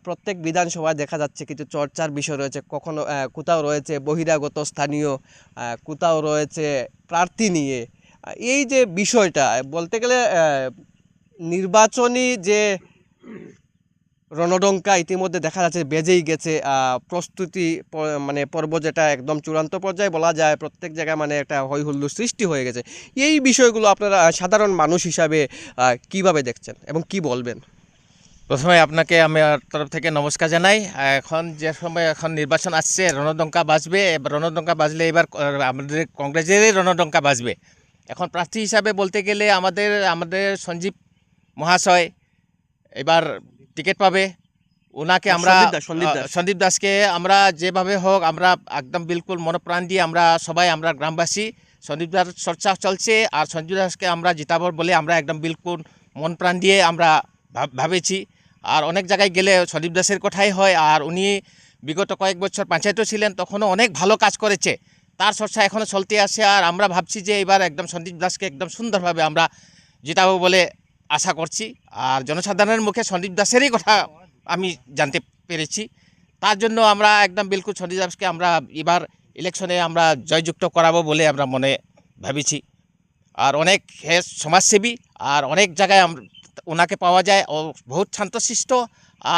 প্রত্যেক বিধানসভায় দেখা যাচ্ছে কিছু চর্চার বিষয় রয়েছে, কখনো কোথাও রয়েছে বহিরাগত স্থানীয়, কোথাও রয়েছে প্রার্থী নিয়ে। এই যে বিষয়টা বলতে গেলে নির্বাচনী যে রণডঙ্কা ইতিমধ্যে দেখা যাচ্ছে বেজেই গেছে। প্রস্তুতি মানে পর্ব যেটা একদম চূড়ান্ত পর্যায়ে বলা যায়, প্রত্যেক জায়গায় মানে একটা হৈ হুল্লোড় সৃষ্টি হয়ে গেছে। এই বিষয়গুলো আপনারা সাধারণ মানুষ হিসাবে কিভাবে দেখছেন এবং কি বলবেন? প্রথমে আপনাকে আমার তরফ থেকে নমস্কার জানাই। এখন যে সময় এখন নির্বাচন আসছে, রণডঙ্কা বাজবে। রণডঙ্কা বাজলে এবার আমাদের কংগ্রেসেরই রণডঙ্কা বাজবে। এখন প্রার্থী হিসাবে বলতে গেলে আমাদের আমাদের সঞ্জীব মহাশয় এবার টিকিট পাবে। ওনাকে আমরা সন্দীপ দাসকে আমরা যেভাবে হোক আমরা একদম বিলকুল মনপ্রাণ দিয়ে আমরা সবাই আমরা গ্রামবাসী সন্দীপ দাস চর্চা চলছে, আর সঞ্জীব দাসকে আমরা জিতাবো বলে আমরা একদম বিলকুল মন প্রাণ দিয়ে আমরা ভাবেছি। আর অনেক জায়গায় গেলে সন্দীপ দাসের কথাই হয়, আর উনি বিগত কয়েক বছর পঞ্চায়েতও ছিলেন, তখনও অনেক ভালো কাজ করেছে, তার চর্চা এখনও চলতে আসে। আর আমরা ভাবছি যে এবার একদম সন্দীপ দাসকে একদম সুন্দরভাবে আমরা জিতাবো বলে আশা করছি। আর জনসাধারণের মুখে সন্দীপ দাসেরই কথা আমি জানতে পেরেছি, তার জন্য আমরা একদম বিলকুল সন্দীপ দাসকে আমরা এবার ইলেকশনে আমরা জয়যুক্ত করাবো বলে আমরা মনে ভাবিছি। আর অনেক সমাজসেবী, আর অনেক জায়গায় ওনাকে পাওয়া যায়, ও বহুত শান্তশিষ্ট।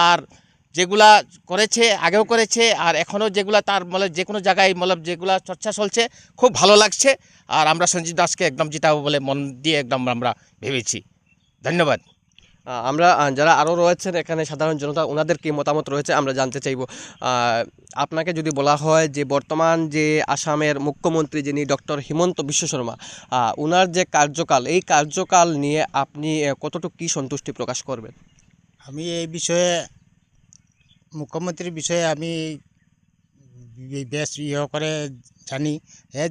আর যেগুলা করেছে আগেও করেছে, আর এখনও যেগুলা তার যে কোনো জায়গায় যেগুলা চর্চা চলছে খুব ভালো লাগছে। আর আমরা সঞ্জীব দাসকে একদম জিতাবো বলে মন দিয়ে একদম আমরা ভেবেছি। ধন্যবাদ। আমরা যারা আরও রয়েছেন এখানে সাধারণ জনতা, ওনাদের কি মতামত রয়েছে আমরা জানতে চাইব। আপনাকে যদি বলা হয় যে বর্তমান যে আসামের মুখ্যমন্ত্রী যিনি ডক্টর হিমন্ত বিশ্ব শর্মা, ওনার যে কার্যকাল, এই কার্যকাল নিয়ে আপনি কতটুকু কি সন্তুষ্টি প্রকাশ করবেন? আমি এই বিষয়ে মুখ্যমন্ত্রীর বিষয়ে আমি বেশ করে জানি।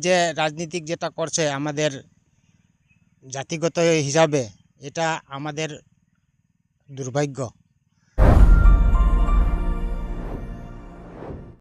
যে রাজনীতিক যেটা করছে আমাদের জাতিগত হিসাবে, এটা আমাদের দুর্ভাগ্য।